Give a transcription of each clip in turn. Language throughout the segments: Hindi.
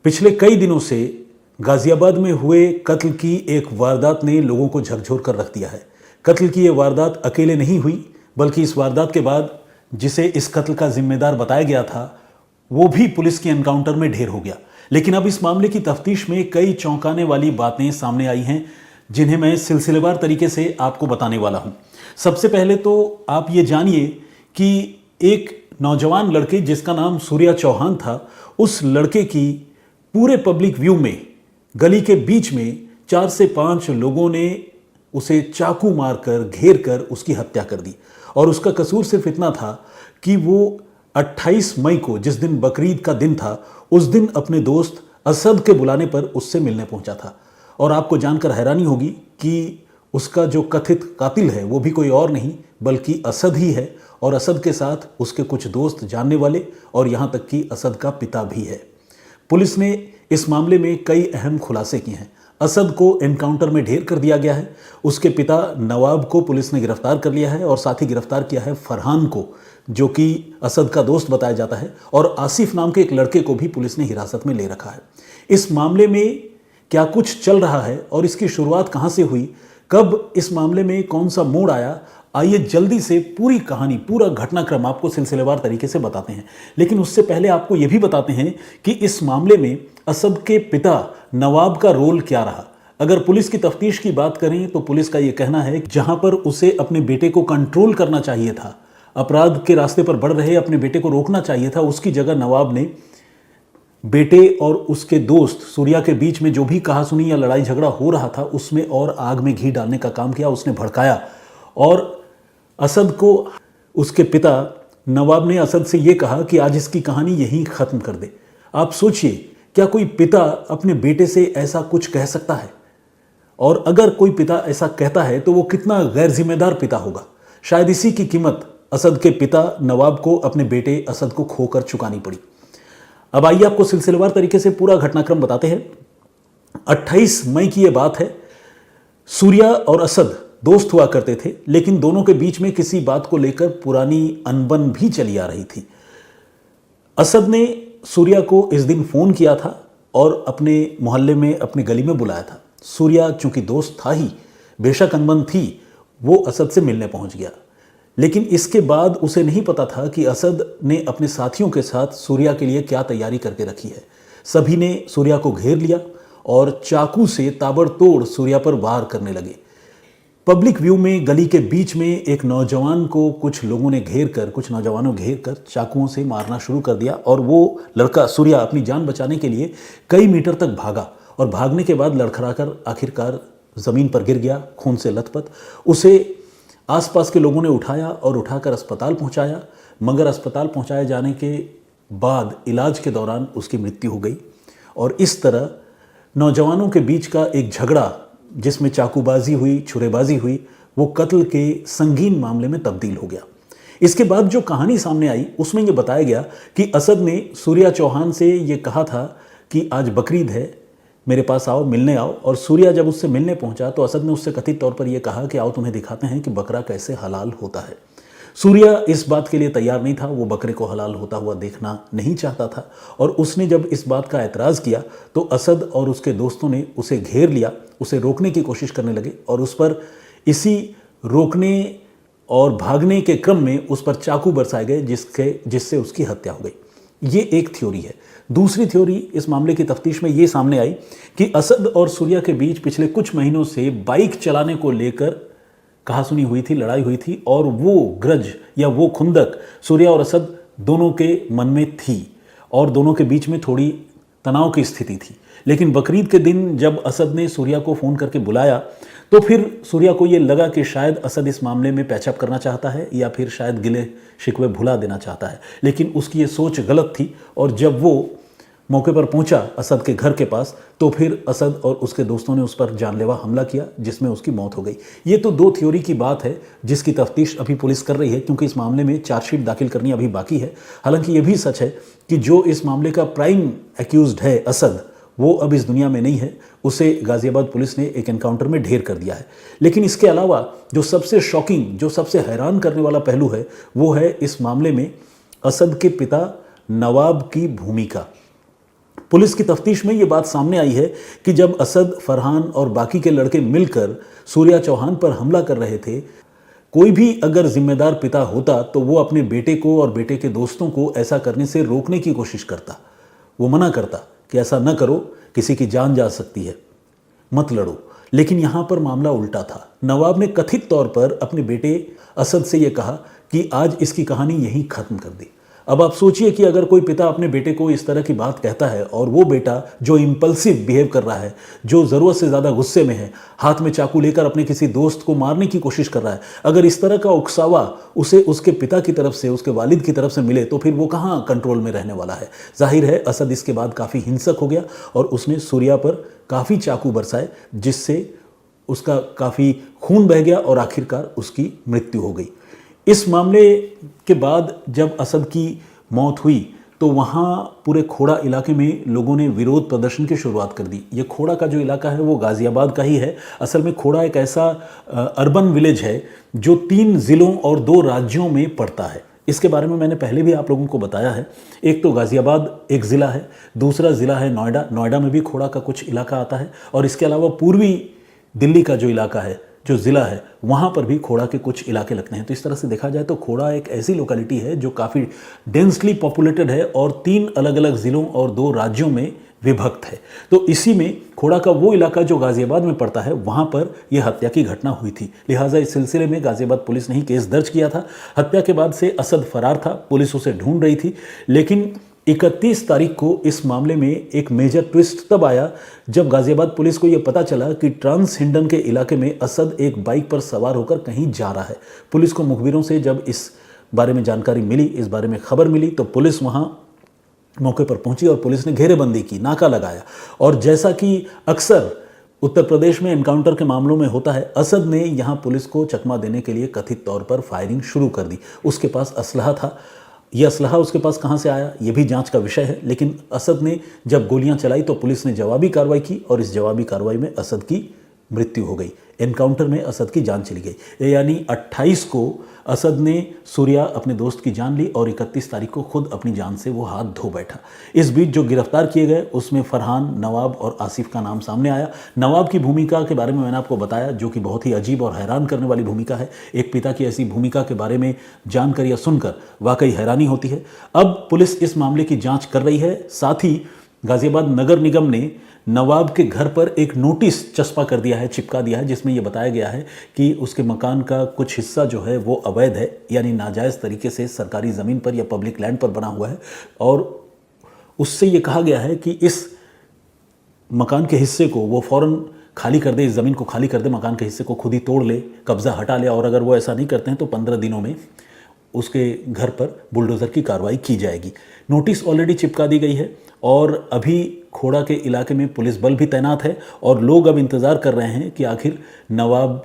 पिछले कई दिनों से गाजियाबाद में हुए कत्ल की एक वारदात ने लोगों को झकझोर कर रख दिया है। कत्ल की ये वारदात अकेले नहीं हुई, बल्कि इस वारदात के बाद जिसे इस कत्ल का जिम्मेदार बताया गया था वो भी पुलिस के एनकाउंटर में ढेर हो गया। लेकिन अब इस मामले की तफ्तीश में कई चौंकाने वाली बातें सामने आई हैं, जिन्हें मैं सिलसिलेवार तरीके से आपको बताने वाला हूं। सबसे पहले तो आप ये जानिए कि एक नौजवान लड़के जिसका नाम सूर्या चौहान था, उस लड़के की पूरे पब्लिक व्यू में गली के बीच में 4 से 5 लोगों ने उसे चाकू मारकर घेर कर उसकी हत्या कर दी। और उसका कसूर सिर्फ इतना था कि वो 28 मई को, जिस दिन बकरीद का दिन था, उस दिन अपने दोस्त असद के बुलाने पर उससे मिलने पहुंचा था। और आपको जानकर हैरानी होगी कि उसका जो कथित कातिल है वो भी कोई और नहीं बल्कि असद ही है, और असद के साथ उसके कुछ दोस्त, जानने वाले, और यहाँ तक कि असद का पिता भी है। पुलिस ने इस मामले में कई अहम खुलासे किए हैं। असद को एनकाउंटर में ढेर कर दिया गया है, उसके पिता नवाब को पुलिस ने गिरफ्तार कर लिया है, और साथ ही गिरफ्तार किया है फरहान को, जो कि असद का दोस्त बताया जाता है, और आसिफ नाम के एक लड़के को भी पुलिस ने हिरासत में ले रखा है। इस मामले में क्या कुछ चल रहा है और इसकी शुरुआत कहाँ से हुई, कब इस मामले में कौन सा मोड़ आया, आइए जल्दी से पूरी कहानी, पूरा घटनाक्रम आपको सिलसिलेवार तरीके से बताते हैं। लेकिन उससे पहले आपको यह भी बताते हैं कि इस मामले में असद के पिता नवाब का रोल क्या रहा। अगर पुलिस की तफ्तीश की बात करें तो पुलिस का यह कहना है कि जहां पर उसे अपने बेटे को कंट्रोल करना चाहिए था, अपराध के रास्ते पर बढ़ रहे अपने बेटे को रोकना चाहिए था, उसकी जगह नवाब ने बेटे और उसके दोस्त सूर्या के बीच में जो भी कहासुनी या लड़ाई झगड़ा हो रहा था उसमें और आग में घी डालने का काम किया। उसने भड़काया और असद को, उसके पिता नवाब ने असद से यह कहा कि आज इसकी कहानी यहीं ख़त्म कर दे। आप सोचिए, क्या कोई पिता अपने बेटे से ऐसा कुछ कह सकता है? और अगर कोई पिता ऐसा कहता है तो वो कितना गैर जिम्मेदार पिता होगा। शायद इसी की कीमत असद के पिता नवाब को अपने बेटे असद को खोकर चुकानी पड़ी। अब आइए आपको सिलसिलेवार तरीके से पूरा घटनाक्रम बताते हैं। 28 मई की यह बात है। सूर्या और असद दोस्त हुआ करते थे, लेकिन दोनों के बीच में किसी बात को लेकर पुरानी अनबन भी चली आ रही थी। असद ने सूर्या को इस दिन फ़ोन किया था और अपने मोहल्ले में, अपनी गली में बुलाया था। सूर्या चूंकि दोस्त था ही, बेशक अनबन थी, वो असद से मिलने पहुंच गया। लेकिन इसके बाद उसे नहीं पता था कि असद ने अपने साथियों के साथ सूर्या के लिए क्या तैयारी करके रखी है। सभी ने सूर्या को घेर लिया और चाकू से ताबड़तोड़ सूर्या पर वार करने लगे। पब्लिक व्यू में गली के बीच में एक नौजवान को कुछ लोगों ने कुछ नौजवानों घेर कर चाकुओं से मारना शुरू कर दिया, और वो लड़का सूर्या अपनी जान बचाने के लिए कई मीटर तक भागा, और भागने के बाद लड़खड़ाकर आखिरकार ज़मीन पर गिर गया, खून से लथपथ। उसे आसपास के लोगों ने उठाया और उठाकर अस्पताल पहुंचाया, मगर अस्पताल पहुंचाए जाने के बाद इलाज के दौरान उसकी मृत्यु हो गई। और इस तरह नौजवानों के बीच का एक झगड़ा, जिसमें चाकूबाजी हुई, छुरेबाजी हुई, वो कत्ल के संगीन मामले में तब्दील हो गया। इसके बाद जो कहानी सामने आई उसमें यह बताया गया कि असद ने सूर्या चौहान से ये कहा था कि आज बकरीद है, मेरे पास आओ, मिलने आओ। और सूर्या जब उससे मिलने पहुंचा तो असद ने उससे कथित तौर पर यह कहा कि आओ तुम्हें दिखाते हैं कि बकरा कैसे हलाल होता है। सूर्या इस बात के लिए तैयार नहीं था, वो बकरे को हलाल होता हुआ देखना नहीं चाहता था, और उसने जब इस बात का एतराज़ किया तो असद और उसके दोस्तों ने उसे घेर लिया, उसे रोकने की कोशिश करने लगे, और उस पर इसी रोकने और भागने के क्रम में उस पर चाकू बरसाए गए, जिससे उसकी हत्या हो गई। ये एक थ्योरी है। दूसरी थ्योरी इस मामले की तफ्तीश में ये सामने आई कि असद और सूर्या के बीच पिछले कुछ महीनों से बाइक चलाने को लेकर कहासुनी हुई थी, लड़ाई हुई थी, और वो ग्रज या वो खुंदक सूर्या और असद दोनों के मन में थी, और दोनों के बीच में थोड़ी तनाव की स्थिति थी। लेकिन बकरीद के दिन जब असद ने सूर्या को फ़ोन करके बुलाया तो फिर सूर्या को ये लगा कि शायद असद इस मामले में पैचअप करना चाहता है, या फिर शायद गिले शिकवे भुला देना चाहता है। लेकिन उसकी ये सोच गलत थी, और जब वो मौके पर पहुंचा असद के घर के पास तो फिर असद और उसके दोस्तों ने उस पर जानलेवा हमला किया, जिसमें उसकी मौत हो गई। ये तो 2 थ्योरी की बात है जिसकी तफ्तीश अभी पुलिस कर रही है, क्योंकि इस मामले में चार्जशीट दाखिल करनी अभी बाकी है। हालांकि ये भी सच है कि जो इस मामले का प्राइम एक्यूज्ड है असद, वो अब इस दुनिया में नहीं है, उसे गाजियाबाद पुलिस ने एक एनकाउंटर में ढेर कर दिया है। लेकिन इसके अलावा जो सबसे शॉकिंग, जो सबसे हैरान करने वाला पहलू है, वो है इस मामले में असद के पिता नवाब की भूमिका। पुलिस की तफ्तीश में ये बात सामने आई है कि जब असद, फरहान और बाकी के लड़के मिलकर सूर्या चौहान पर हमला कर रहे थे, कोई भी अगर जिम्मेदार पिता होता तो वो अपने बेटे को और बेटे के दोस्तों को ऐसा करने से रोकने की कोशिश करता। वो मना करता कि ऐसा न करो, किसी की जान जा सकती है, मत लड़ो। लेकिन यहां पर मामला उल्टा था। नवाब ने कथित तौर पर अपने बेटे असद से यह कहा कि आज इसकी कहानी यहीं खत्म कर दी। अब आप सोचिए कि अगर कोई पिता अपने बेटे को इस तरह की बात कहता है और वो बेटा जो इम्पल्सिव बिहेव कर रहा है, जो ज़रूरत से ज़्यादा गुस्से में है, हाथ में चाकू लेकर अपने किसी दोस्त को मारने की कोशिश कर रहा है, अगर इस तरह का उकसावा उसे उसके पिता की तरफ से, उसके वालिद की तरफ से मिले तो फिर वो कहाँ कंट्रोल में रहने वाला है। जाहिर है असद इसके बाद काफ़ी हिंसक हो गया और उसने सूर्या पर काफ़ी चाकू बरसाए, जिससे उसका काफ़ी खून बह गया और आखिरकार उसकी मृत्यु हो गई। इस मामले के बाद जब असद की मौत हुई तो वहाँ पूरे खोड़ा इलाके में लोगों ने विरोध प्रदर्शन की शुरुआत कर दी। ये खोड़ा का जो इलाका है वो गाज़ियाबाद का ही है। असल में खोड़ा एक ऐसा अर्बन विलेज है जो 3 ज़िलों और 2 राज्यों में पड़ता है। इसके बारे में मैंने पहले भी आप लोगों को बताया है। एक तो गाज़ियाबाद एक ज़िला है, दूसरा ज़िला है नोएडा। नोएडा में भी खोड़ा का कुछ इलाका आता है और इसके अलावा पूर्वी दिल्ली का जो इलाका है, जो ज़िला है, वहाँ पर भी खोड़ा के कुछ इलाके लगते हैं। तो इस तरह से देखा जाए तो खोड़ा एक ऐसी लोकेलिटी है जो काफ़ी डेंसली पॉपुलेटेड है और 3 अलग अलग ज़िलों और 2 राज्यों में विभक्त है। तो इसी में खोड़ा का वो इलाका जो गाज़ियाबाद में पड़ता है, वहाँ पर यह हत्या की घटना हुई थी। लिहाजा इस सिलसिले में गाज़ियाबाद पुलिस ने ही केस दर्ज किया था। हत्या के बाद से असद फरार था, पुलिस उसे ढूंढ रही थी। लेकिन 31 तारीख को इस मामले में एक मेजर ट्विस्ट तब आया जब गाज़ियाबाद पुलिस को यह पता चला कि ट्रांस हिंडन के इलाके में असद एक बाइक पर सवार होकर कहीं जा रहा है। पुलिस को मुखबिरों से जब इस बारे में जानकारी मिली, इस बारे में खबर मिली, तो पुलिस वहाँ मौके पर पहुंची और पुलिस ने घेरेबंदी की, नाका लगाया। और जैसा कि अक्सर उत्तर प्रदेश में एनकाउंटर के मामलों में होता है, असद ने यहाँ पुलिस को चकमा देने के लिए कथित तौर पर फायरिंग शुरू कर दी। उसके पास असलहा था। यह असलहा उसके पास कहाँ से आया, यह भी जांच का विषय है। लेकिन असद ने जब गोलियां चलाई तो पुलिस ने जवाबी कार्रवाई की और इस जवाबी कार्रवाई में असद की मृत्यु हो गई। एनकाउंटर में असद की जान चली गई। यानी 28 को असद ने सूर्या अपने दोस्त की जान ली और 31 तारीख को खुद अपनी जान से वो हाथ धो बैठा। इस बीच जो गिरफ्तार किए गए उसमें फरहान, नवाब और आसिफ का नाम सामने आया। नवाब की भूमिका के बारे में मैंने आपको बताया, जो कि बहुत ही अजीब और हैरान करने वाली भूमिका है। एक पिता की ऐसी भूमिका के बारे में जानकर या सुनकर वाकई हैरानी होती है। अब पुलिस इस मामले की जाँच कर रही है। साथ ही गाज़ियाबाद नगर निगम ने नवाब के घर पर एक नोटिस चस्पा कर दिया है, चिपका दिया है, जिसमें यह बताया गया है कि उसके मकान का कुछ हिस्सा जो है वो अवैध है, यानी नाजायज़ तरीके से सरकारी ज़मीन पर या पब्लिक लैंड पर बना हुआ है। और उससे ये कहा गया है कि इस मकान के हिस्से को वो फ़ौरन खाली कर दे, इस ज़मीन को खाली कर दे, मकान के हिस्से को खुद ही तोड़ ले, कब्ज़ा हटा ले। और अगर वो ऐसा नहीं करते हैं तो 15 दिनों में उसके घर पर बुलडोज़र की कार्रवाई की जाएगी। नोटिस ऑलरेडी चिपका दी गई है और अभी खोड़ा के इलाके में पुलिस बल भी तैनात है और लोग अब इंतज़ार कर रहे हैं कि आखिर नवाब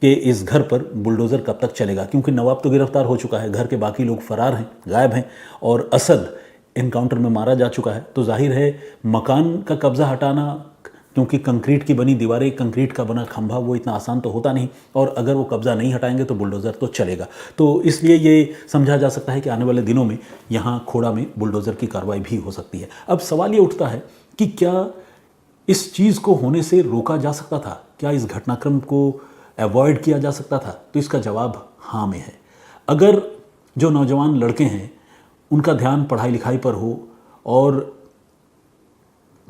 के इस घर पर बुलडोज़र कब तक चलेगा, क्योंकि नवाब तो गिरफ्तार हो चुका है, घर के बाकी लोग फरार हैं, गायब हैं और असद एनकाउंटर में मारा जा चुका है। तो जाहिर है मकान का कब्ज़ा हटाना, क्योंकि कंक्रीट की बनी दीवारें, कंक्रीट का बना खंभा, वो इतना आसान तो होता नहीं, और अगर वो कब्ज़ा नहीं हटाएंगे तो बुलडोज़र तो चलेगा। तो इसलिए ये समझा जा सकता है कि आने वाले दिनों में यहाँ खोड़ा में बुलडोज़र की कार्रवाई भी हो सकती है। अब सवाल ये उठता है कि क्या इस चीज़ को होने से रोका जा सकता था, क्या इस घटनाक्रम को अवॉइड किया जा सकता था? तो इसका जवाब हाँ में है। अगर जो नौजवान लड़के हैं उनका ध्यान पढ़ाई लिखाई पर हो और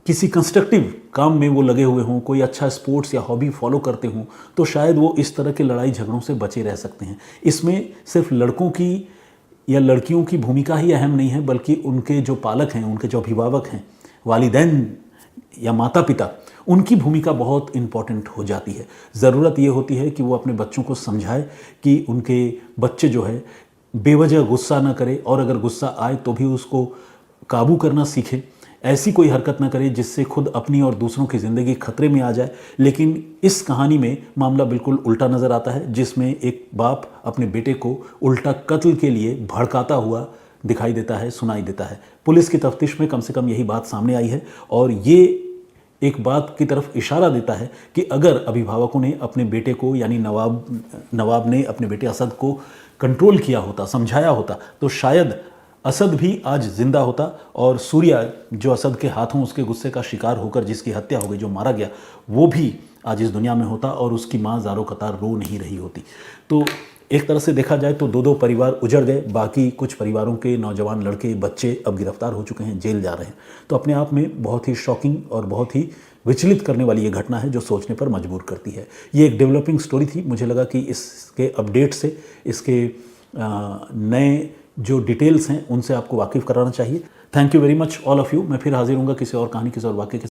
किसी कंस्ट्रक्टिव काम में वो लगे हुए हों, कोई अच्छा स्पोर्ट्स या हॉबी फॉलो करते हों, तो शायद वो इस तरह के लड़ाई झगड़ों से बचे रह सकते हैं। इसमें सिर्फ लड़कों की या लड़कियों की भूमिका ही अहम नहीं है, बल्कि उनके जो पालक हैं, उनके जो अभिभावक हैं, वालिदैन या माता पिता, उनकी भूमिका बहुत इम्पॉर्टेंट हो जाती है। ज़रूरत ये होती है कि वो अपने बच्चों को समझाए कि उनके बच्चे जो है बेवजह गुस्सा ना करे और अगर गुस्सा आए तो भी उसको काबू करना सीखे। ऐसी कोई हरकत ना करे जिससे खुद अपनी और दूसरों की ज़िंदगी खतरे में आ जाए। लेकिन इस कहानी में मामला बिल्कुल उल्टा नज़र आता है, जिसमें एक बाप अपने बेटे को उल्टा कत्ल के लिए भड़काता हुआ दिखाई देता है, सुनाई देता है। पुलिस की तफ्तीश में कम से कम यही बात सामने आई है और ये एक बात की तरफ इशारा देता है कि अगर अभिभावकों ने अपने बेटे को, यानी नवाब ने अपने बेटे असद को कंट्रोल किया होता, समझाया होता, तो शायद असद भी आज जिंदा होता और सूर्या जो असद के हाथों उसके गुस्से का शिकार होकर जिसकी हत्या हो गई, जो मारा गया, वो भी आज इस दुनिया में होता और उसकी माँ ज़ारो कतार रो नहीं रही होती। तो एक तरह से देखा जाए तो दो परिवार उजड़ गए, बाकी कुछ परिवारों के नौजवान लड़के बच्चे अब गिरफ्तार हो चुके हैं, जेल जा रहे हैं। तो अपने आप में बहुत ही शॉकिंग और बहुत ही विचलित करने वाली ये घटना है जो सोचने पर मजबूर करती है। ये एक डेवलपिंग स्टोरी थी, मुझे लगा कि इसके अपडेट से, इसके नए जो डिटेल्स हैं उनसे आपको वाकिफ़ कराना चाहिए। Thank you very much all of you. मैं फिर हाजिर हूँगा किसी और कहानी, किसी और वाक़ये के